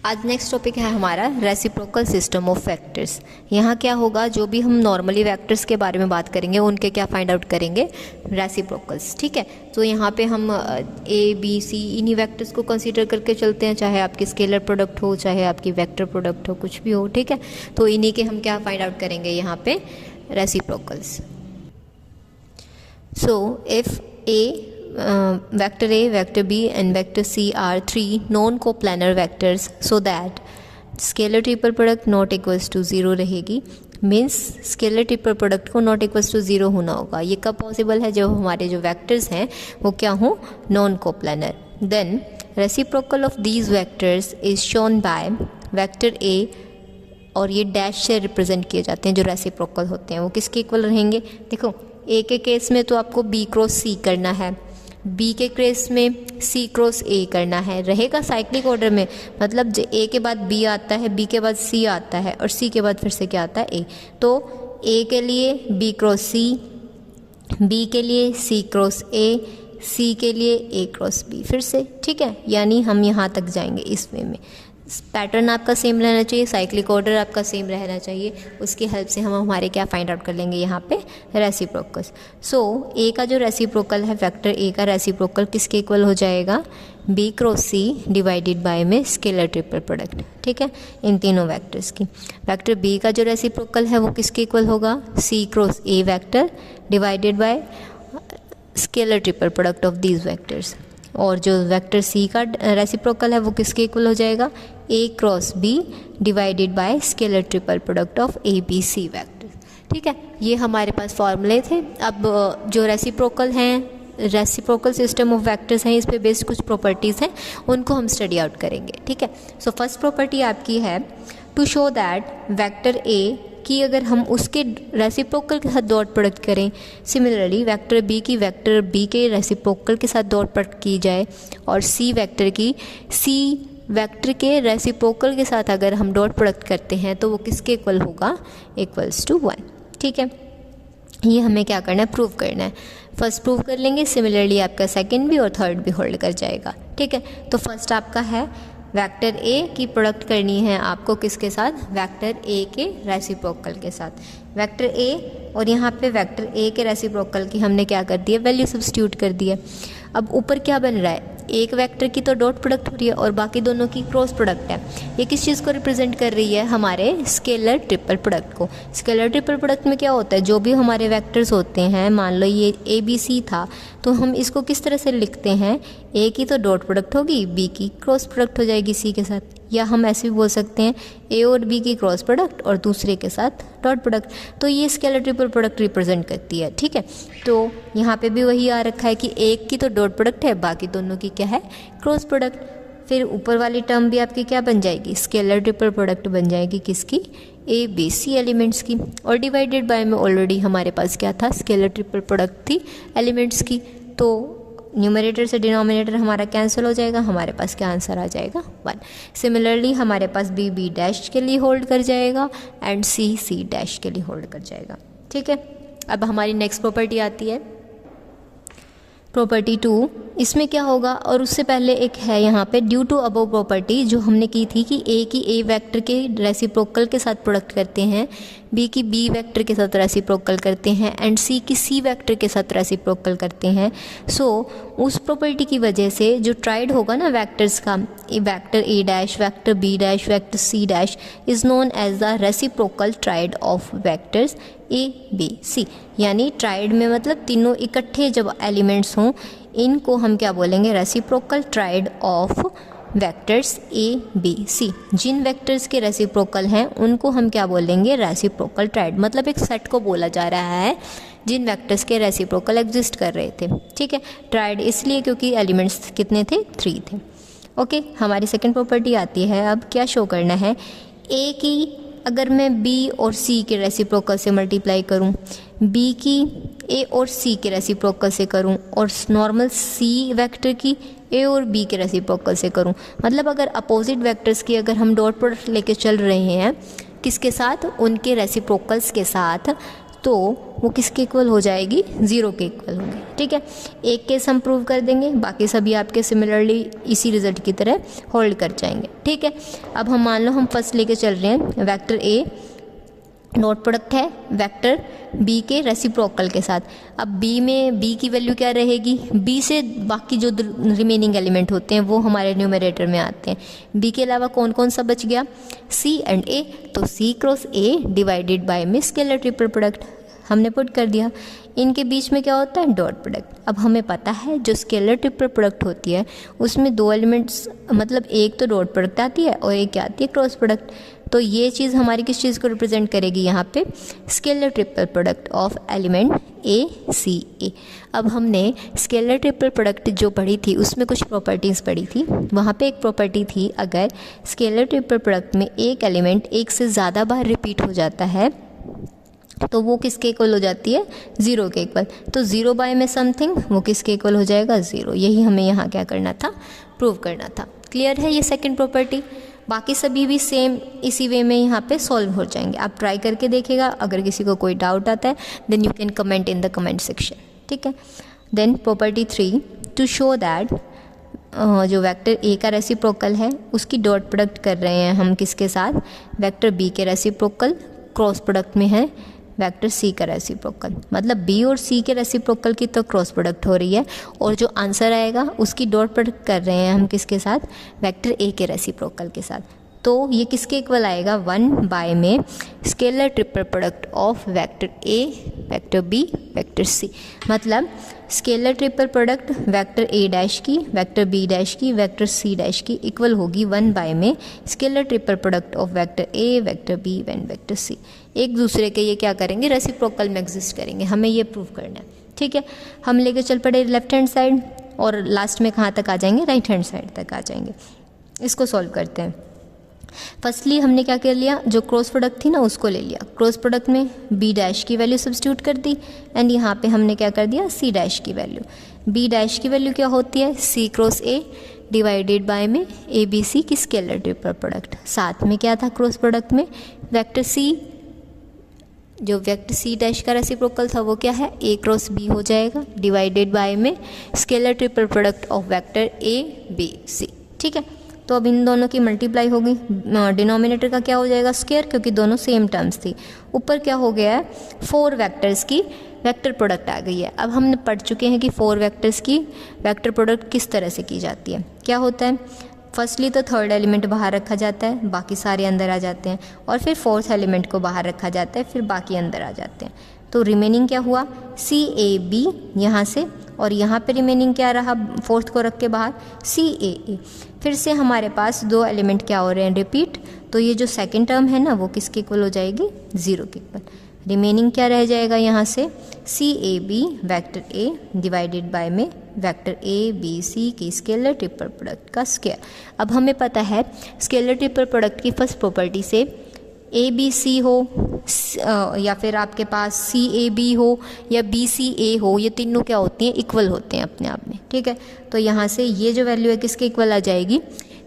आज next topic है हमारा रेसिप्रोकल सिस्टम ऑफ वेक्टर्स। यहाँ क्या होगा, जो भी हम नॉर्मली वेक्टर्स के बारे में बात करेंगे उनके क्या फाइंड आउट करेंगे, रेसिप्रोकल्स। ठीक है, तो यहाँ पे हम ए बी सी इन्हीं वेक्टर्स को कंसीडर करके चलते हैं, चाहे आपकी स्केलर प्रोडक्ट हो चाहे आपकी वेक्टर प्रोडक्ट हो, कुछ भी हो। ठीक है, तो इन्हीं के हम क्या फाइंड आउट करेंगे यहाँ पे, reciprocals. So if vector A, vector B and vector C are three non-coplanar vectors, so that scalar triple product not equals to 0 रहेगी। मीन्स स्केलर ट्रिपल प्रोडक्ट को नॉट इक्वल्स टू 0 होना होगा। ये कब possible है, जब हमारे जो वेक्टर्स हैं वो क्या हो, non coplanar. Then reciprocal of these vectors is shown by vector A, और ये डैश से रिप्रेजेंट किए जाते हैं। जो रेसिप्रोकल होते हैं वो किसके इक्वल रहेंगे, देखो A के केस में तो आपको B क्रॉस C करना है, बी के केस में सी क्रॉस ए करना है, रहेगा साइक्लिक ऑर्डर में। मतलब जो ए के बाद बी आता है, बी के बाद सी आता है और सी के बाद फिर से क्या आता है, ए। तो ए के लिए बी क्रॉस सी, बी के लिए सी क्रॉस ए, सी के लिए ए क्रॉस बी फिर से। ठीक है, यानी हम यहाँ तक जाएंगे इस वे में। पैटर्न आपका सेम रहना चाहिए, साइक्लिक ऑर्डर आपका सेम रहना चाहिए। उसकी हेल्प से हम हमारे क्या फाइंड आउट कर लेंगे यहाँ पे, रेसिप्रोकल्स। सो ए का जो रेसिप्रोकल है, वेक्टर ए का रेसिप्रोकल किसके इक्वल हो जाएगा, B cross C divided by में स्केलर ट्रिपल प्रोडक्ट। ठीक है, इन तीनों वेक्टर्स की। वेक्टर बी का जो रेसिप्रोकल है वो किसके इक्वल होगा, C cross A vector divided by scalar triple product of these vectors. और जो वेक्टर सी का रेसिप्रोकल है वो किसके इक्वल हो जाएगा, A cross B divided by scalar triple product of A B C vector. ठीक है, ये हमारे पास फॉर्मूले थे। अब जो रेसिप्रोकल हैं, रेसिप्रोकल सिस्टम ऑफ वेक्टर्स हैं, इस पे बेस्ड कुछ प्रॉपर्टीज़ हैं, उनको हम स्टडी आउट करेंगे। ठीक है, सो फर्स्ट प्रॉपर्टी आपकी है to show that vector A कि अगर हम उसके रेसिप्रोकल के साथ डॉट प्रोडक्ट करें, सिमिलरली वेक्टर बी की वेक्टर बी के रेसिप्रोकल के साथ डॉट प्रोडक्ट की जाए, और सी वेक्टर की सी वेक्टर के रेसिप्रोकल के साथ अगर हम डॉट प्रोडक्ट करते हैं तो वो किसके इक्वल होगा, इक्वल्स टू 1। ठीक है, ये हमें क्या करना है, प्रूव करना है। फर्स्ट प्रूव कर लेंगे, सिमिलरली आपका सेकंड भी और थर्ड भी होल्ड कर जाएगा। ठीक है, तो फर्स्ट आपका है वेक्टर ए की प्रोडक्ट करनी है आपको किसके साथ, वेक्टर ए के रेसिप्रोकल के साथ। वेक्टर ए और यहाँ पे वेक्टर ए के रेसिप्रोकल की हमने क्या कर दिया, वैल्यू सब्स्टिट्यूट कर दिया। अब ऊपर क्या बन रहा है, एक वेक्टर की तो डॉट प्रोडक्ट हो रही है और बाकी दोनों की क्रॉस प्रोडक्ट है। ये किस चीज़ को रिप्रेजेंट कर रही है, हमारे स्केलर ट्रिपल प्रोडक्ट को। स्केलर ट्रिपल प्रोडक्ट में क्या होता है, जो भी हमारे वेक्टर्स होते हैं, मान लो ये ए बी सी था, तो हम इसको किस तरह से लिखते हैं, ए की तो डॉट प्रोडक्ट होगी, बी की क्रॉस प्रोडक्ट हो जाएगी सी के साथ, या हम ऐसे भी बोल सकते हैं ए और बी की क्रॉस प्रोडक्ट और दूसरे के साथ डॉट प्रोडक्ट। तो ये स्केलर ट्रिपल प्रोडक्ट रिप्रेजेंट करती है। ठीक है, तो यहाँ पे भी वही आ रखा है कि एक की तो डॉट प्रोडक्ट है, बाकी दोनों की क्या है, क्रॉस प्रोडक्ट। फिर ऊपर वाली टर्म भी आपकी क्या बन जाएगी, स्केलर ट्रिपल प्रोडक्ट बन जाएगी किसकी, ए बी सी एलिमेंट्स की। और डिवाइडेड बाय में ऑलरेडी हमारे पास क्या था, स्केलर ट्रिपल प्रोडक्ट थी एलिमेंट्स की। तो न्यूमरेटर से डिनोमिनेटर हमारा कैंसिल हो जाएगा, हमारे पास क्या आंसर आ जाएगा, 1। सिमिलरली हमारे पास बी बी डैश के लिए होल्ड कर जाएगा एंड सी सी डैश के लिए होल्ड कर जाएगा। ठीक है, अब हमारी नेक्स्ट प्रॉपर्टी आती है प्रॉपर्टी 2। इसमें क्या होगा, और उससे पहले एक है यहाँ पे ड्यू टू अबव प्रॉपर्टी जो हमने की थी कि ए की ए वेक्टर के रेसिप्रोकल के साथ प्रोडक्ट करते हैं, बी की बी वेक्टर के साथ रेसिप्रोकल करते हैं एंड सी की सी वेक्टर के साथ रेसिप्रोकल करते हैं। सो उस प्रॉपर्टी की वजह से जो ट्राइड होगा ना वेक्टर्स का, vector A dash, vector B dash, vector C dash is known as the reciprocal triad of vectors A B C. यानी ट्राइड में मतलब तीनों इकट्ठे जब एलिमेंट्स हों, इनको हम क्या बोलेंगे, reciprocal triad of vectors A B C. जिन वेक्टर्स के रेसिप्रोकल हैं उनको हम क्या बोलेंगे, रेसिप्रोकल ट्राइड। मतलब एक सेट को बोला जा रहा है जिन वेक्टर्स के रेसिप्रोकल एग्जिस्ट कर रहे थे। ठीक है, ट्राइड इसलिए क्योंकि एलिमेंट्स कितने थे, 3 थे। ओके, हमारी सेकंड प्रॉपर्टी आती है। अब क्या शो करना है, ए की अगर मैं बी और सी के रेसिप्रोकल से मल्टीप्लाई करूं, बी की ए और सी के रेसिप्रोकल से करूं, और नॉर्मल सी वेक्टर की ए और बी के रेसिप्रोकल से करूं, मतलब अगर अपोजिट वेक्टर्स की अगर हम डॉट प्रोडक्ट लेके चल रहे हैं किसके साथ, उनके रेसिप्रोकल्स के साथ, तो वो किसके इक्वल हो जाएगी, 0 के इक्वल होगी। ठीक है, एक केस हम प्रूव कर देंगे, बाकी सभी आपके सिमिलरली इसी रिजल्ट की तरह होल्ड कर जाएंगे। ठीक है, अब हम मान लो हम फर्स्ट लेके चल रहे हैं, वेक्टर ए डॉट प्रोडक्ट है वेक्टर बी के रेसिप्रोकल के साथ। अब बी में बी की वैल्यू क्या रहेगी, बी से बाकी जो रिमेनिंग एलिमेंट होते हैं वो हमारे न्यूमरेटर में आते हैं। बी के अलावा कौन कौन सा बच गया, सी एंड ए, तो C cross A divided by में स्केलर ट्रिपल प्रोडक्ट हमने पुट कर दिया। इनके बीच में क्या होता है, डॉट प्रोडक्ट। अब हमें पता है जो स्केलर ट्रिपल प्रोडक्ट होती है उसमें दो एलिमेंट्स, मतलब एक तो डॉट प्रोडक्ट आती है और एक क्या आती है, क्रॉस प्रोडक्ट। तो ये चीज़ हमारी किस चीज़ को रिप्रेजेंट करेगी यहाँ पे, scalar triple product of element A C A. अब हमने स्केलर ट्रिपल प्रोडक्ट जो पढ़ी थी उसमें कुछ प्रॉपर्टीज़ पढ़ी थी। वहाँ पे एक प्रॉपर्टी थी, अगर स्केलर ट्रिपल प्रोडक्ट में एक एलिमेंट एक से ज़्यादा बार रिपीट हो जाता है तो वो किसके इक्वल हो जाती है, 0 के इक्वल। तो 0 बाय में समथिंग वो किसके इक्वल हो जाएगा, 0। यही हमें यहाँ क्या करना था, प्रूव करना था। क्लियर है ये सेकंड प्रॉपर्टी। बाकी सभी भी सेम इसी वे में यहाँ पे सॉल्व हो जाएंगे। आप ट्राई करके देखिएगा, अगर किसी को कोई डाउट आता है then you can comment in the comment section. ठीक है, then property 3, to show that जो वेक्टर ए का रेसिप्रोकल है उसकी डॉट प्रोडक्ट कर रहे हैं हम किसके साथ, वेक्टर बी के रेसिप्रोकल, क्रॉस प्रोडक्ट में है वेक्टर सी का रेसिप्रोकल। मतलब बी और सी के रेसिप्रोकल की तो क्रॉस प्रोडक्ट हो रही है और जो आंसर आएगा उसकी डॉट प्रोडक्ट कर रहे हैं हम किसके साथ, वेक्टर ए के रेसिप्रोकल के साथ। तो ये किसके इक्वल आएगा, 1 बाय में scalar triple product of vector A, vector B, vector C. मतलब scalar triple product vector A dash की, वेक्टर बी डैश की, वेक्टर सी डैश की इक्वल होगी 1 बाय में scalar triple product of vector A, vector B and vector C. एक दूसरे के ये क्या करेंगे, रेसिप्रोकल में एग्जिस्ट करेंगे। हमें ये प्रूव करना है। ठीक है, हम लेके चल पड़े लेफ्ट हैंड साइड और लास्ट में कहाँ तक आ जाएंगे, राइट हैंड साइड तक आ जाएंगे। इसको सॉल्व करते हैं। फर्स्टली हमने क्या कर लिया, जो क्रॉस प्रोडक्ट थी ना उसको ले लिया। क्रॉस प्रोडक्ट में बी डैश की वैल्यू सब्स्टिट्यूट कर दी एंड यहाँ पे हमने क्या कर दिया, सी डैश की वैल्यू। बी डैश की वैल्यू क्या होती है, सी क्रॉस ए डिवाइडेड बाय में ए बी सी की स्केलर ट्रिपल प्रोडक्ट। साथ में क्या था क्रॉस प्रोडक्ट में, वेक्टर सी, जो वेक्टर सी डैश का रेसिप्रोकल था वो क्या है, ए क्रॉस बी हो जाएगा डिवाइडेड बाय में scalar triple product of vector A B C. ठीक है, तो अब इन दोनों की मल्टीप्लाई होगी, डिनोमिनेटर का क्या हो जाएगा, स्क्वायर, क्योंकि दोनों सेम टर्म्स थी। ऊपर क्या हो गया है, 4 वेक्टर्स की वेक्टर प्रोडक्ट आ गई है। अब हमने पढ़ चुके हैं कि 4 वेक्टर्स की वेक्टर प्रोडक्ट किस तरह से की जाती है। क्या होता है, फर्स्टली तो थर्ड एलिमेंट बाहर रखा जाता है, बाकी सारे अंदर आ जाते हैं, और फिर फोर्थ एलिमेंट को बाहर रखा जाता है, फिर बाकी अंदर आ जाते हैं। तो रिमेनिंग क्या हुआ, सी ए बी यहाँ से, और यहाँ पे रिमेनिंग क्या रहा, फोर्थ को रख के बाहर सी ए। फिर से हमारे पास 2 एलिमेंट क्या हो रहे हैं, रिपीट। तो ये जो सेकंड टर्म है ना वो किसके इक्वल हो जाएगी, 0 के इक्वल। रिमेनिंग क्या रह जाएगा यहाँ से, C A B vector A divided by में वेक्टर ए बी सी की स्केलर ट्रिपल प्रोडक्ट का स्क्वायर। अब हमें पता है स्केलर ट्रिपल प्रोडक्ट की फर्स्ट प्रॉपर्टी से ए बी सी हो या फिर आपके पास सी ए बी हो या बी सी ए हो, ये तीनों क्या होती हैं, इक्वल होते हैं अपने आप में। ठीक है, तो यहाँ से ये जो वैल्यू है किसके इक्वल आ जाएगी,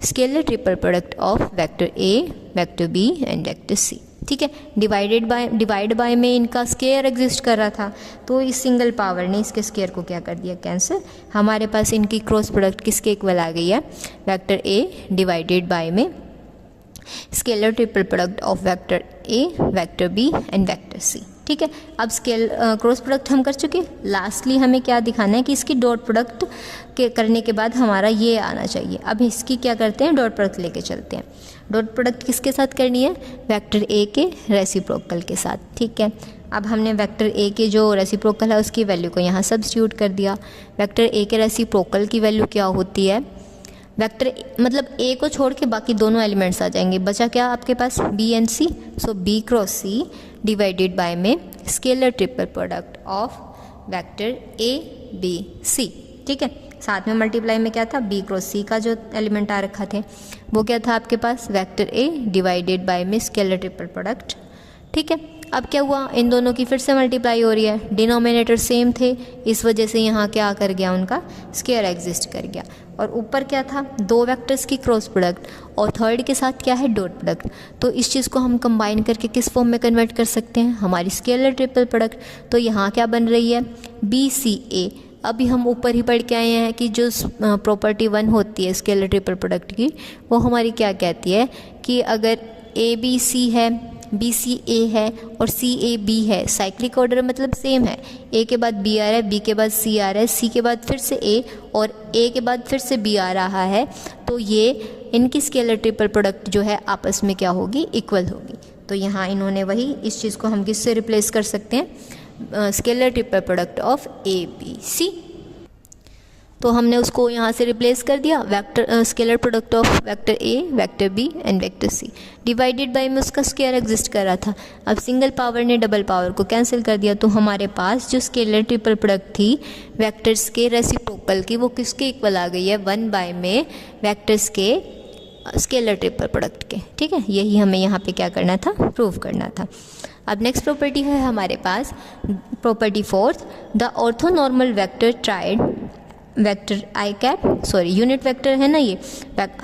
scalar triple product of vector A, vector B and vector C. ठीक है, डिवाइड बाय में इनका स्क्वायर एग्जिस्ट कर रहा था, तो इस सिंगल पावर ने इसके स्क्वायर को क्या कर दिया, कैंसिल। हमारे पास इनकी क्रॉस प्रोडक्ट किसके इक्वल आ गई है, वेक्टर ए डिवाइडेड बाय में scalar triple product of vector A, vector B and vector C. ठीक है, अब क्रॉस प्रोडक्ट हम कर चुके। लास्टली हमें क्या दिखाना है कि इसकी डॉट प्रोडक्ट के करने के बाद हमारा ये आना चाहिए। अब इसकी क्या करते हैं, डॉट प्रोडक्ट लेके चलते हैं। डॉट प्रोडक्ट किसके साथ करनी है, वेक्टर ए के रेसिप्रोकल के साथ। ठीक है, अब हमने वेक्टर ए के जो रेसिप्रोकल है उसकी वैल्यू को यहाँ सब्स्टिट्यूट कर दिया। वेक्टर ए के रेसिप्रोकल की वैल्यू क्या होती है, वेक्टर मतलब ए को छोड़ के बाकी दोनों एलिमेंट्स आ जाएंगे। बचा क्या आपके पास, B and C. So B cross C divided by में scalar triple product of vector A B C. ठीक है, साथ में मल्टीप्लाई में क्या था, बी क्रॉस सी का जो एलिमेंट आ रखा थे वो क्या था आपके पास, वेक्टर ए डिवाइडेड बाय में स्केलर ट्रिपल प्रोडक्ट। ठीक है, अब क्या हुआ, इन दोनों की फिर से मल्टीप्लाई हो रही है, डिनोमिनेटर सेम थे, इस वजह से यहाँ क्या कर गया, उनका स्क्वायर एग्जिस्ट कर गया। और ऊपर क्या था, दो वेक्टर्स की क्रॉस प्रोडक्ट और थर्ड के साथ क्या है, डॉट प्रोडक्ट। तो इस चीज़ को हम कंबाइन करके किस फॉर्म में कन्वर्ट कर सकते हैं, हमारी स्केलर ट्रिपल प्रोडक्ट। तो यहाँ क्या बन रही है, BCA। अभी हम ऊपर ही पढ़ के आए हैं कि जो प्रॉपर्टी 1 होती है स्केलर ट्रिपल प्रोडक्ट की, वो हमारी क्या कहती है कि अगर ABC है, BCA है और CAB है, साइक्लिक ऑर्डर मतलब सेम है, A के बाद B आ रहा है, B के बाद C आ रहा है, C के बाद फिर से A और A के बाद फिर से B आ रहा है, तो ये इनकी स्केलर ट्रिपल प्रोडक्ट जो है आपस में क्या होगी, इक्वल होगी। तो यहाँ इन्होंने वही इस चीज़ को हम किससे रिप्लेस कर सकते हैं, scalar triple product of ABC। तो हमने उसको यहाँ से रिप्लेस कर दिया, vector scalar product of vector A, vector B and vector C। Divided by में उसका स्क्वायर एग्जिस्ट कर रहा था। अब सिंगल पावर ने डबल पावर को कैंसिल कर दिया, तो हमारे पास जो स्केलर ट्रिपल प्रोडक्ट थी वेक्टर्स के रेसिप्रोकल की, वो किसके इक्वल आ गई है, 1 में वेक्टर्स के स्केलर ट्रिपल प्रोडक्ट के। ठीक है, यही हमें यहाँ पे क्या करना था, प्रूव करना था। अब नेक्स्ट प्रॉपर्टी है हमारे पास property 4, the orthonormal vector triad vector I cap, sorry unit vector है ना ये,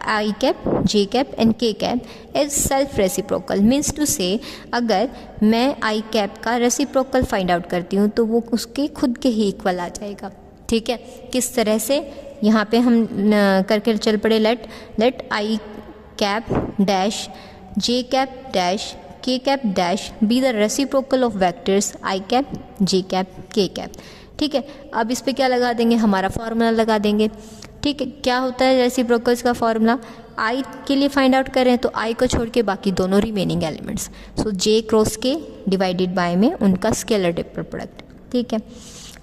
I cap, J cap and K cap is self reciprocal. Means to say अगर मैं आई कैप का रेसिप्रोकल फाइंड आउट करती हूँ तो वो उसके खुद के ही इक्वल आ जाएगा। ठीक है, किस तरह से, यहाँ पे हम करके चल पड़े, लेट आई कैप डैश जे कैप डैश के cap dash be the reciprocal of vectors I cap, J cap, K cap. ठीक है, अब इस पे क्या लगा देंगे, हमारा फार्मूला लगा देंगे। ठीक है, क्या होता है रेसिप्रोकल्स का फार्मूला, आई के लिए फाइंड आउट करें तो आई को छोड़ के बाकी दोनों रिमेनिंग एलिमेंट्स, सो जे क्रॉस के डिवाइडेड बाय में उनका स्केलर ट्रिपल प्रोडक्ट। ठीक है,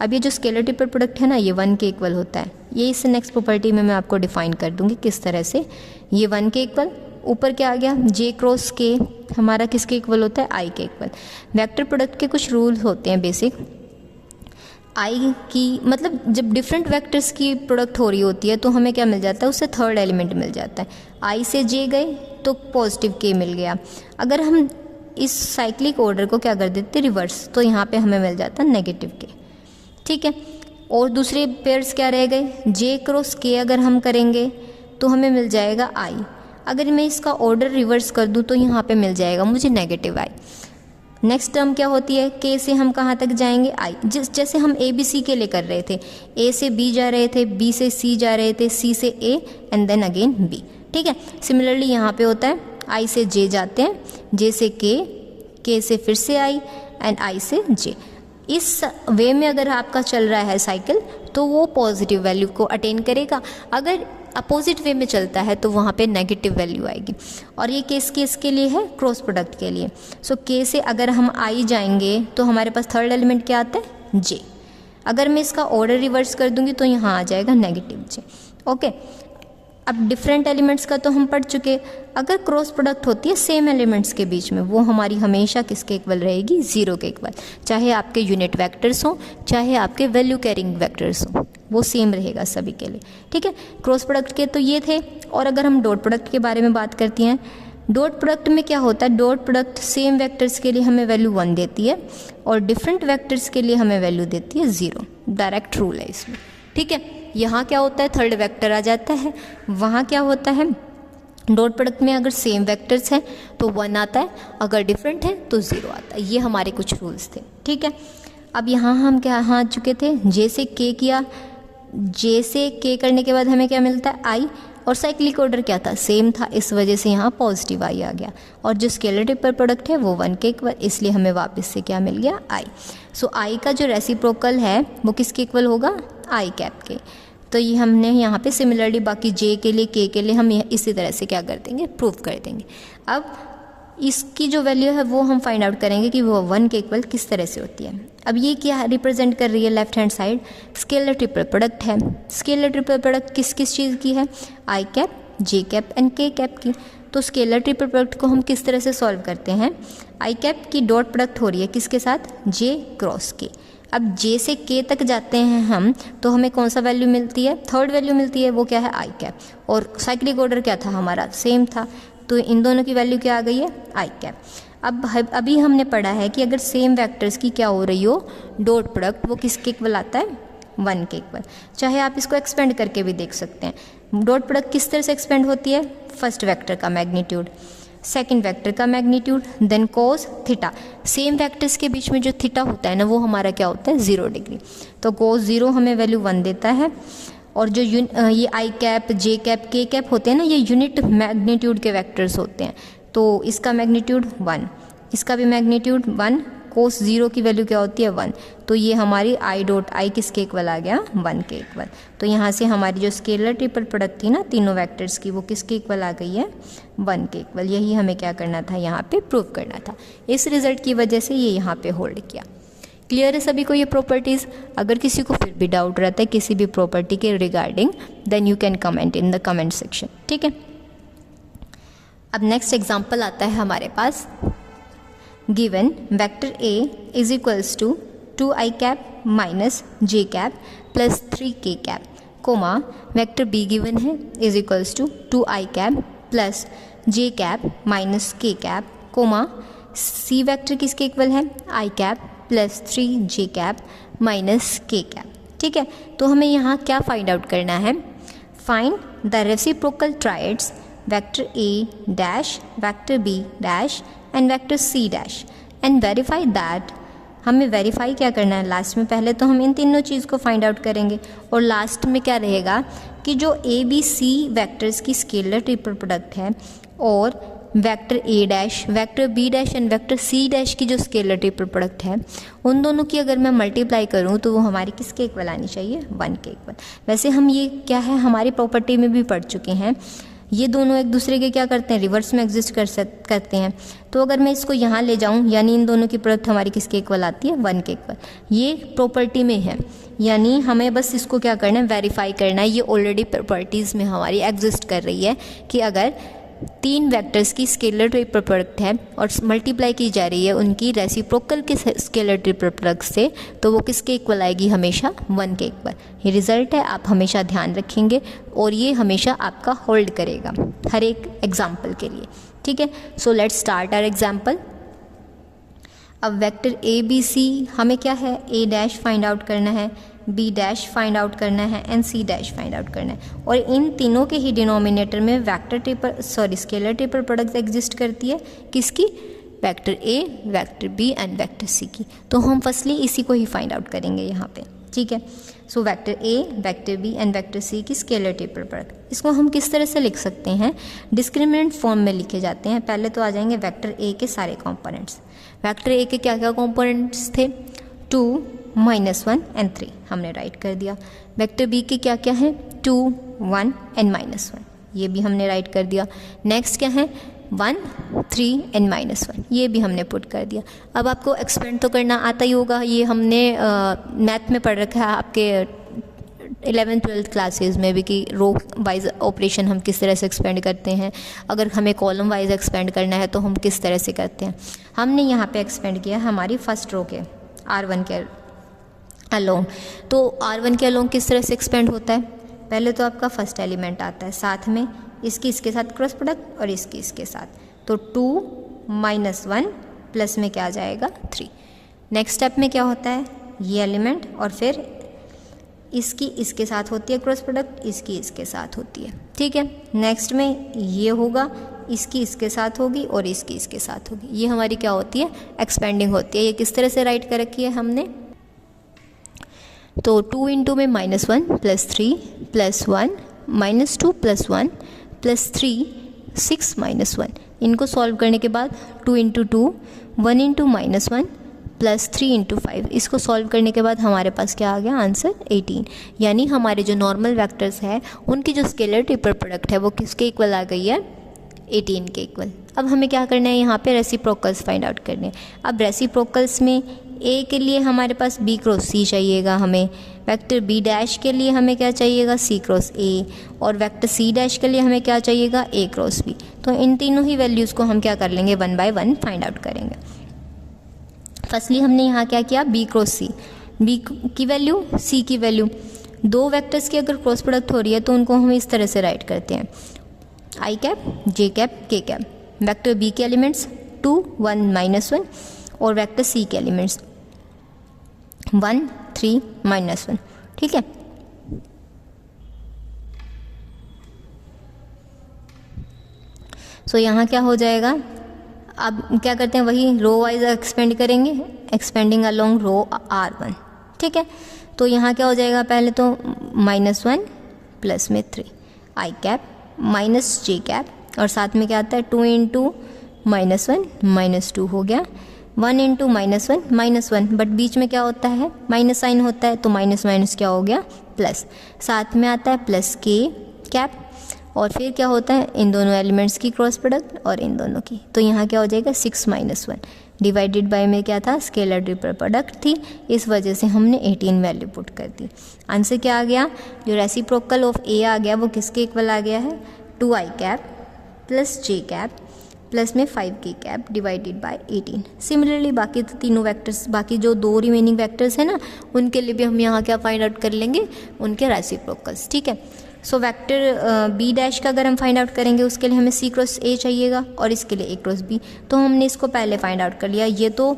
अब ये जो स्केलर ट्रिपल प्रोडक्ट है ना, ये 1 के इक्वल होता है। ये इस नेक्स्ट प्रॉपर्टी में मैं आपको डिफाइन कर दूंगी किस तरह से। ये 1 के इक्वल, ऊपर क्या आ गया, जे क्रॉस के हमारा किसके इक्वल होता है, आई के इक्वल। वेक्टर प्रोडक्ट के कुछ रूल्स होते हैं बेसिक, आई की मतलब जब डिफरेंट वेक्टर्स की प्रोडक्ट हो रही होती है तो हमें क्या मिल जाता है, उससे थर्ड एलिमेंट मिल जाता है। आई से जे गए तो पॉजिटिव के मिल गया। अगर हम इस साइक्लिक ऑर्डर को क्या कर देते, रिवर्स, तो यहाँ पे हमें मिल जाता है नेगेटिव के। ठीक है, और दूसरे पेयर्स क्या रह गए, जे क्रॉस के अगर हम करेंगे तो हमें मिल जाएगा आई। अगर मैं इसका ऑर्डर रिवर्स कर दूँ तो यहाँ पे मिल जाएगा मुझे नेगेटिव आई। नेक्स्ट टर्म क्या होती है, के से हम कहाँ तक जाएंगे, आई। जैसे हम ए बी सी के लिए कर रहे थे, ए से बी जा रहे थे, बी से सी जा रहे थे, सी से A and then again B. ठीक है, सिमिलरली यहाँ पे होता है, आई से जे जाते हैं, जे से के से फिर से आई एंड आई से जे। इस वे में अगर आपका चल रहा है साइकिल तो वो पॉजिटिव वैल्यू को अटेन करेगा। अगर अपोजिट वे में चलता है तो वहाँ पे नेगेटिव वैल्यू आएगी। और ये केस के लिए है, क्रॉस प्रोडक्ट के लिए। सो के से अगर हम आई जाएंगे तो हमारे पास थर्ड एलिमेंट क्या आता है, जे। अगर मैं इसका ऑर्डर रिवर्स कर दूंगी तो यहाँ आ जाएगा नेगेटिव जे। ओके, अब डिफरेंट एलिमेंट्स का तो हम पढ़ चुके। अगर क्रॉस प्रोडक्ट होती है सेम एलिमेंट्स के बीच में, वो हमारी हमेशा किसके इक्वल रहेगी, 0 के इक्वल। चाहे आपके यूनिट वेक्टर्स हों, चाहे आपके वैल्यू कैरिंग वेक्टर्स हों, वो सेम रहेगा सभी के लिए। ठीक है, क्रॉस प्रोडक्ट के तो ये थे। और अगर हम डॉट प्रोडक्ट के बारे में बात करती हैं, डॉट प्रोडक्ट में क्या होता है, डॉट प्रोडक्ट सेम वेक्टर्स के लिए हमें वैल्यू 1 देती है और डिफरेंट वेक्टर्स के लिए हमें वैल्यू देती है 0। डायरेक्ट रूल है इसमें। ठीक है, यहाँ क्या होता है, थर्ड वेक्टर आ जाता है। वहाँ क्या होता है, डॉट प्रोडक्ट में अगर सेम वेक्टर्स हैं तो 1 आता है, अगर डिफरेंट है तो 0 आता है। ये हमारे कुछ रूल्स थे। ठीक है, अब यहाँ हम क्या आ चुके थे, जे से के किया, जे से के करने के बाद हमें क्या मिलता है, आई। और साइक्लिक ऑर्डर क्या था, सेम था, इस वजह से यहाँ पॉजिटिव आई आ गया। और जो स्केलर ट्रिपल प्रोडक्ट है वो 1 के इक्वल, इसलिए हमें वापस से क्या मिल गया, आई। सो आई का जो रेसिप्रोकल है वो किसके इक्वल होगा, आई कैप के। तो ये हमने यहाँ पे सिमिलरली बाकी जे के लिए, के लिए हम इसी तरह से क्या कर देंगे, प्रूव कर देंगे। अब इसकी जो वैल्यू है वो हम फाइंड आउट करेंगे कि वो 1 के इक्वल किस तरह से होती है। अब ये क्या रिप्रेजेंट कर रही है, left hand side scalar triple product है। स्केलर ट्रिपल प्रोडक्ट किस किस चीज़ की है, आई cap, J cap and K cap की। तो स्केलर ट्रिपल प्रोडक्ट को हम किस तरह से सॉल्व करते हैं, आई कैप की डॉट प्रोडक्ट हो रही है किसके साथ, जे क्रॉस के। अब जे से के तक जाते हैं हम तो हमें कौन सा वैल्यू मिलती है, थर्ड वैल्यू मिलती है, वो क्या है, आई कैप। और साइक्लिक ऑर्डर क्या था हमारा, सेम था, तो इन दोनों की वैल्यू क्या आ गई है, आई कैप। अभी हमने पढ़ा है कि अगर सेम वेक्टर्स की क्या हो रही हो डॉट प्रोडक्ट, वो किसके इक्वल आता है, 1 के इक्वल। चाहे आप इसको एक्सपेंड करके भी देख सकते हैं। डॉट प्रोडक्ट किस तरह से एक्सपेंड होती है, फर्स्ट वेक्टर का मैग्नीट्यूड, सेकंड वेक्टर का magnitude, then cos theta. Same vectors के बीच में जो थीटा होता है ना, वो हमारा क्या होता है, 0 डिग्री। तो कोस 0 हमें वैल्यू 1 देता है। और जो ये I cap, J cap, K cap होते हैं ना, ये यूनिट मैग्नीट्यूड के वेक्टर्स होते हैं। तो इसका मैग्नीट्यूड 1, इसका भी मैग्नीट्यूड 1, कोस 0 की वैल्यू क्या होती है, 1। तो ये हमारी आई डॉट आई किसके इक्वल आ गया, 1 के इक्वल। तो यहाँ से हमारी जो स्केलर ट्रिपल प्रोडक्ट थी ना तीनों वेक्टर्स की, वो किसके इक्वल आ गई है, 1 के इक्वल। यही हमें क्या करना था, यहाँ पे प्रूव करना था। इस रिजल्ट की वजह से ये यहाँ पे होल्ड किया। क्लियर है सभी को ये प्रॉपर्टीज़? अगर किसी को फिर भी डाउट रहता है किसी भी प्रॉपर्टी के regarding, then you can comment in the comment section, ठीक है। अब नेक्स्ट एग्जाम्पल आता है हमारे पास। Given vector A is equals to 2i cap minus J cap plus 3k cap, comma vector B given है is equals to 2i cap plus J cap minus k cap, comma C vector किसके equal है, i cap plus 3j cap minus k cap, ठीक है। तो हमें यहाँ क्या find out करना है, find the reciprocal triads vector A dash, vector B dash and vector C dash and verify that. हमें वेरीफाई क्या करना है, लास्ट में पहले तो हम इन तीनों चीज़ को फाइंड आउट करेंगे और लास्ट में क्या रहेगा कि जो A B C वेक्टर्स की स्केलर ट्रिपल प्रोडक्ट है और vector A dash, vector B dash and vector C dash की जो स्केलर ट्रिपल प्रोडक्ट है, उन दोनों की अगर मैं मल्टीप्लाई करूँ तो वो हमारी किसके इक्वल आनी चाहिए, 1 के इक्वल। वैसे हम ये क्या है हमारी प्रॉपर्टी में भी पढ़ चुके हैं, ये दोनों एक दूसरे के क्या करते हैं, रिवर्स में एग्जिस्ट करते हैं। तो अगर मैं इसको यहाँ ले जाऊँ, यानी इन दोनों की प्रोडक्ट हमारी किसके इक्वल आती है, 1 के इक्वल। ये प्रॉपर्टी में है, यानी हमें बस इसको क्या करना है, वेरीफाई करना है। ये ऑलरेडी प्रॉपर्टीज़ में हमारी एग्जिस्ट कर रही है कि अगर 3 वेक्टर्स की स्केलर ट्रिपल प्रोडक्ट है और मल्टीप्लाई की जा रही है उनकी रेसिप्रोकल के स्केलर ट्रिपल प्रोडक्ट से, तो वो किसके इक्वल आएगी, हमेशा 1 के इक्वल। ये रिजल्ट है, आप हमेशा ध्यान रखेंगे और ये हमेशा आपका होल्ड करेगा हर एक एग्जाम्पल के लिए, ठीक है। So let's start our example. अब वेक्टर A B C हमें क्या है, A डैश फाइंड आउट करना है, B डैश फाइंड आउट करना है and C dash find out करना है। और इन तीनों के ही डिनोमिनेटर में स्केलर ट्रिपल प्रोडक्ट एग्जिस्ट करती है, किसकी, vector A, vector B and vector C की। तो हम फर्स्टली इसी को ही फाइंड आउट करेंगे यहाँ पे, ठीक है। So vector A, vector B and vector C की स्केलर ट्रिपल प्रोडक्ट, इसको हम किस तरह से लिख सकते हैं, डिस्क्रिमिनेंट फॉर्म में लिखे जाते हैं। पहले तो आ जाएंगे वेक्टर A के सारे कॉम्पोनेंट्स। वेक्टर A के क्या क्या कॉम्पोनेंट्स थे, 2, -1 एंड 3 हमने राइट कर दिया। वेक्टर B के क्या क्या है, 2, 1 एंड -1, ये भी हमने राइट कर दिया। नेक्स्ट क्या है, 1, 3 एंड -1, ये भी हमने पुट कर दिया। अब आपको एक्सपेंड तो करना आता ही होगा, ये हमने मैथ में पढ़ रखा है आपके 11th-12th क्लासेस में भी कि रो वाइज ऑपरेशन हम किस तरह से एक्सपेंड करते हैं। अगर हमें कॉलम वाइज एक्सपेंड करना है तो हम किस तरह से करते हैं। हमने यहाँ पे एक्सपेंड किया हमारी फर्स्ट रो के R1 के अलोंग। तो R1 के अलोंग किस तरह से एक्सपेंड होता है, पहले तो आपका फर्स्ट एलिमेंट आता है, साथ में इसके साथ क्रॉस प्रोडक्ट और इसके साथ, तो 2 -1 प्लस में क्या आ जाएगा, 3। नेक्स्ट स्टेप में क्या होता है, ये एलिमेंट और फिर इसके साथ होती है क्रॉस प्रोडक्ट, इसके साथ होती है, ठीक है। नेक्स्ट में ये होगा, इसके साथ होगी और इसके साथ होगी। ये हमारी क्या होती है, एक्सपेंडिंग होती है। ये किस तरह से राइट कर रखी है हमने, तो 2 इंटू में -1 + 3 + 1 -2 + 1 + 3 6 -1, इनको सॉल्व करने के बाद 2 इंटू 2 1 इंटू -1 + 3 इंटू 5, इसको सॉल्व करने के बाद हमारे पास क्या आ गया, आंसर 18। यानी हमारे जो नॉर्मल वेक्टर्स है उनकी जो स्केलर ट्रिपल प्रोडक्ट है वो किसके इक्वल आ गई है, 18 के इक्वल। अब हमें क्या करना है, यहाँ पे रेसिप्रोकल्स फाइंड आउट करने हैं। अब रेसिप्रोकल्स में A के लिए हमारे पास B क्रॉस C चाहिएगा, हमें वेक्टर B डैश के लिए हमें क्या चाहिएगा, C क्रॉस A, और वेक्टर C डैश के लिए हमें क्या चाहिएगा, A क्रॉस B। तो इन तीनों ही वैल्यूज़ को हम क्या कर लेंगे, 1 बाय 1 फाइंड आउट करेंगे। फर्स्टली हमने यहाँ क्या किया, B क्रॉस C, B की वैल्यू C की वैल्यू, दो वेक्टर्स की अगर क्रॉस प्रोडक्ट हो रही है तो उनको हम इस तरह से राइट करते हैं, I cap J cap K cap. Vector B के एलिमेंट्स 2 1 -1 और वेक्टर सी के एलिमेंट्स 1 3 -1। ठीक है, सो यहाँ क्या हो जाएगा, अब क्या करते हैं वही रो वाइज एक्सपेंड करेंगे, एक्सपेंडिंग अलोंग रो R1। ठीक है, तो यहाँ क्या हो जाएगा, पहले तो -1 प्लस में 3 आई कैप माइनस जे कैप और साथ में क्या आता है 2 इंटू -1 -2 हो गया, 1 इंटू -1 -1, बट बीच में क्या होता है माइनस साइन होता है, तो माइनस माइनस क्या हो गया प्लस, साथ में आता है प्लस के कैप और फिर क्या होता है इन दोनों एलिमेंट्स की क्रॉस प्रोडक्ट और इन दोनों की, तो यहाँ क्या हो जाएगा 6 -1 डिवाइडेड बाय में क्या था स्केलर ट्रिपल प्रोडक्ट थी, इस वजह से हमने 18 वैल्यू पुट कर दी। आंसर क्या आ गया, जो रेसिप्रोकल ऑफ ए आ गया वो किसके इक्वल आ गया है 2 आई cap plus J cap plus में 5 के कैप डिवाइडेड बाय 18। सिमिलरली बाकी तो तीनों वेक्टर्स, बाकी जो 2 रिमेनिंग वेक्टर्स हैं ना उनके लिए भी हम यहाँ क्या फाइंड आउट कर लेंगे उनके रेसिप्रोकल्स। ठीक है, सो वेक्टर बी डैश का अगर हम फाइंड आउट करेंगे उसके लिए हमें सी क्रॉस ए चाहिएगा और इसके लिए ए क्रॉस बी, तो हमने इसको पहले फाइंड आउट कर लिया, ये तो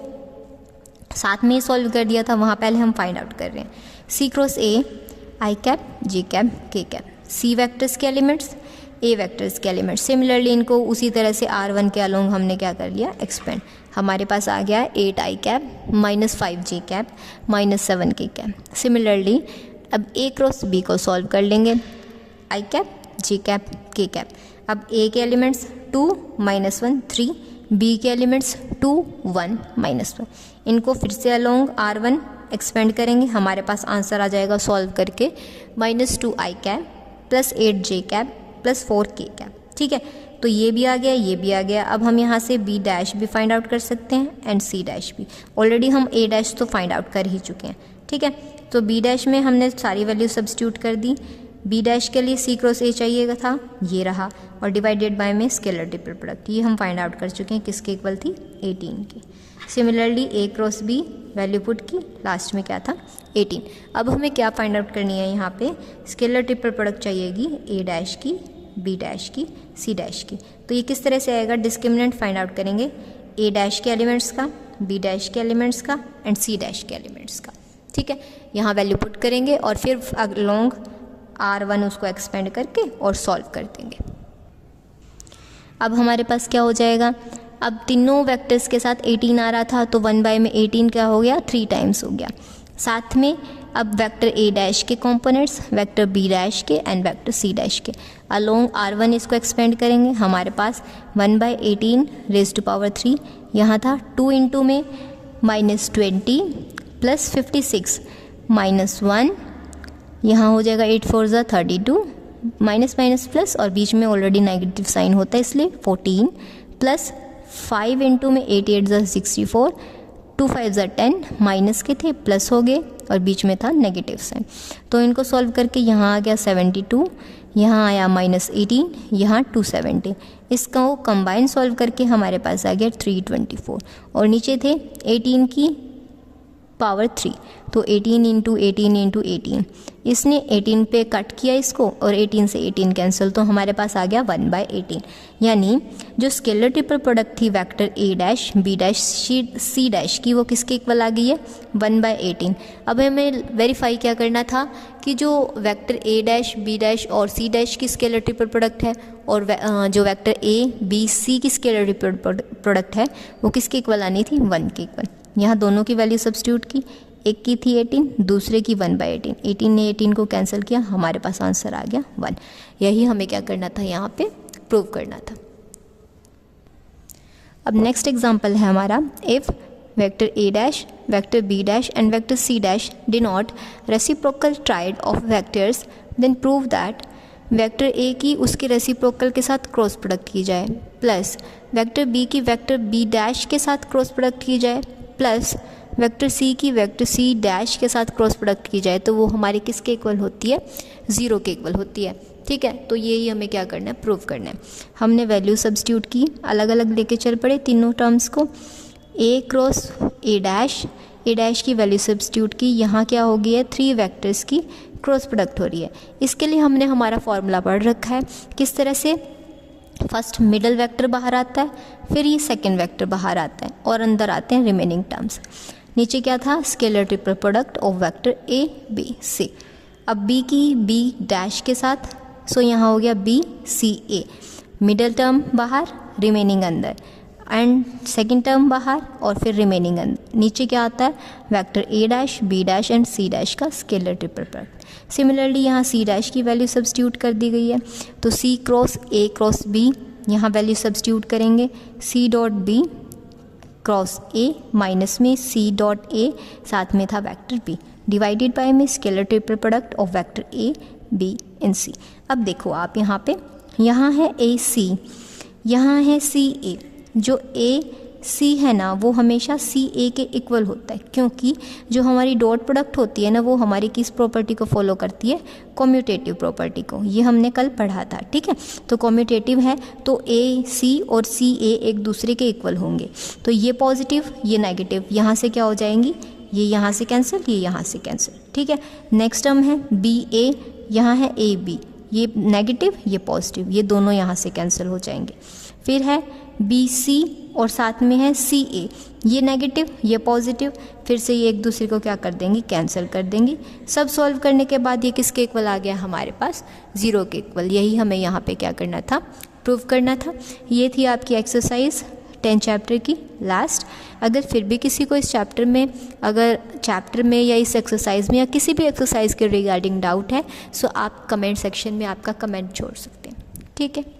साथ में ही सॉल्व कर दिया था, वहाँ पहले हम फाइंड आउट कर रहे हैं C cross A I cap J cap K cap, C vectors के एलिमेंट्स ए वेक्टर्स के एलिमेंट्स। सिमिलरली इनको उसी तरह से R1 के अलोंग हमने क्या कर लिया एक्सपेंड, हमारे पास आ गया 8 आई कैप -5 जे कैप -7 के कैप। सिमिलरली अब ए क्रॉस बी को सॉल्व कर लेंगे, आई cap J cap K cap, अब ए के एलिमेंट्स 2 -1 3, बी के एलिमेंट्स 2 1 -1, इनको फिर से अलोंग R1 एक्सपेंड करेंगे, हमारे पास आंसर आ जाएगा सॉल्व करके -2 आई कैप प्लस 8 जे कैप प्लस 4 के कैप। ठीक है, तो ये भी आ गया, ये भी आ गया। अब हम यहाँ से बी डैश भी फाइंड आउट कर सकते हैं एंड सी डैश भी, ऑलरेडी हम ए डैश तो फाइंड आउट कर ही चुके हैं। ठीक है, तो बी डैश में हमने सारी वैल्यू सब्स्टिट्यूट कर दी, बी डैश के लिए सी क्रॉस ए चाहिएगा था, ये रहा, और डिवाइडेड बाय में स्केलर ट्रिपल प्रोडक्ट, ये हम फाइंड आउट कर चुके हैं, किसके इक्वल थी 18 की। सिमिलरली ए क्रॉस बी वैल्यू पुट की, लास्ट में क्या था 18। अब हमें क्या फाइंड आउट करनी है, यहाँ पे स्केलर ट्रिपल प्रोडक्ट चाहिएगी ए डैश की बी डैश की सी डैश की, तो ये किस तरह से आएगा, डिस्क्रिमिनेंट फाइंड आउट करेंगे ए डैश के एलिमेंट्स का, बी डैश के एलिमेंट्स का एंड सी डैश के एलिमेंट्स का। ठीक है, यहाँ वैल्यू पुट करेंगे और फिर अलोंग R1 उसको एक्सपेंड करके और सॉल्व कर देंगे। अब हमारे पास क्या हो जाएगा, अब तीनों वेक्टर्स के साथ 18 आ रहा था, तो 1 बाय में 18 क्या हो गया 3 टाइम्स हो गया, साथ में अब वेक्टर ए डैश के कंपोनेंट्स, वेक्टर बी डैश के एंड वेक्टर सी डैश के अलोंग R1 इसको एक्सपेंड करेंगे, हमारे पास 1 बाय 18 रेज़ टू पावर 3, यहाँ था 2 इंटू में -20 प्लस 56 -1, यहाँ हो जाएगा 8 4 ज़ा 32 माइनस माइनस प्लस और बीच में ऑलरेडी नेगेटिव साइन होता है इसलिए 14 प्लस 5 इंटू में 8 8 ज़ा 64 2 5 ज़ा 10 माइनस के थे प्लस हो गए और बीच में था नेगेटिव साइन, तो इनको सॉल्व करके यहाँ आ गया 72, यहाँ आया -18, यहाँ 270, इसका वो कंबाइन सॉल्व करके हमारे पास आ गया 324 और नीचे थे 18 की पावर 3, तो 18 इंटू 18 इंटू 18, इसने 18 पे कट किया इसको और 18 से 18 कैंसिल, तो हमारे पास आ गया 1 बाय 18, यानी जो स्केलर ट्रिपल प्रोडक्ट थी vector A dash B dash C dash की वो किसके इक्वल आ गई है 1 बाय 18। अब हमें वेरीफाई क्या करना था कि जो vector A dash B dash और सी डैश की स्केलर ट्रिपल प्रोडक्ट है और जो वेक्टर ए बी सी की स्केलर ट्रिपल प्रोडक्ट है वो किसके इक्वल आनी थी 1 के इक्वल। यहाँ दोनों की वैल्यू सब्स्टिट्यूट की, एक की थी 18 दूसरे की 1 बाई 18, 18 ने 18 को कैंसिल किया, हमारे पास आंसर आ गया 1। यही हमें क्या करना था यहाँ पे प्रूव करना था। अब नेक्स्ट एग्जांपल है हमारा, if vector A dash vector B dash and vector C dash denote reciprocal triad of vectors then prove that vector A की उसके रेसिप्रोकल के साथ क्रॉस प्रोडक्ट की जाए प्लस वेक्टर बी की वेक्टर बी डैश के साथ क्रॉस प्रोडक्ट की जाए प्लस वेक्टर सी की वेक्टर सी डैश के साथ क्रॉस प्रोडक्ट की जाए, तो वो हमारे किसके इक्वल होती है 0 के इक्वल होती है। ठीक है, तो यही हमें क्या करना है प्रूव करना है। हमने वैल्यू सब्स्टिट्यूट की, अलग अलग लेके चल पड़े तीनों टर्म्स को, ए क्रॉस ए डैश की वैल्यू सब्स्टिट्यूट की, यहाँ क्या हो गई है 3 वेक्टर्स की क्रॉस प्रोडक्ट हो रही है। इसके लिए हमने हमारा फॉर्मूला पढ़ रखा है, किस तरह से फर्स्ट मिडल वेक्टर बाहर आता है, फिर ये सेकंड वेक्टर बाहर आता है और अंदर आते हैं रिमेनिंग टर्म्स। नीचे क्या था, scalar triple product of vector A B C. अब बी की बी डैश के साथ, सो यहाँ हो गया B C A, middle term बाहर रिमेनिंग अंदर, एंड सेकेंड टर्म बाहर और फिर रिमेनिंग अंदर। नीचे क्या आता है, vector A dash B dash and C dash का स्केलर ट्रिपल प्रोडक्ट। सिमिलरली यहाँ सी डैश की वैल्यू सब्स्टिट्यूट कर दी गई है, तो C cross A cross B यहाँ वैल्यू सब्स्टिट्यूट करेंगे, C dot B cross A minus में सी डॉट ए, साथ में था वेक्टर बी, डिवाइडेड बाय में scalar triple product of vector A B and C. अब देखो आप यहाँ पे, यहाँ है ए सी, यहाँ है सी ए। जो ए सी है ना वो हमेशा सी ए के इक्वल होता है, क्योंकि जो हमारी डॉट प्रोडक्ट होती है ना वो हमारी किस प्रॉपर्टी को फॉलो करती है, कम्यूटेटिव प्रॉपर्टी को। ये हमने कल पढ़ा था, ठीक है। तो कम्यूटेटिव है तो ए सी और सी ए एक दूसरे के इक्वल होंगे, तो ये पॉजिटिव ये नेगेटिव यहाँ से क्या हो जाएंगी, ये यहाँ से कैंसिल, ये यहाँ से कैंसिल, ठीक है। नेक्स्ट टर्म है बी ए, यहाँ है ए बी, ये नेगेटिव ये पॉजिटिव, ये दोनों यहाँ से कैंसिल हो जाएंगे। फिर है बी सी और साथ में है सी ए, ये नेगेटिव ये पॉजिटिव, फिर से ये एक दूसरे को क्या कर देंगी, कैंसिल कर देंगी। सब सॉल्व करने के बाद ये किसके इक्वल आ गया हमारे पास, 0 के इक्वल। यही हमें यहाँ पे क्या करना था, प्रूव करना था। ये थी आपकी एक्सरसाइज 10 चैप्टर की लास्ट। अगर फिर भी किसी को इस चैप्टर में, अगर चैप्टर में या इस एक्सरसाइज में या किसी भी एक्सरसाइज के रिगार्डिंग डाउट है, सो आप कमेंट सेक्शन में आपका कमेंट छोड़ सकते हैं, ठीक है।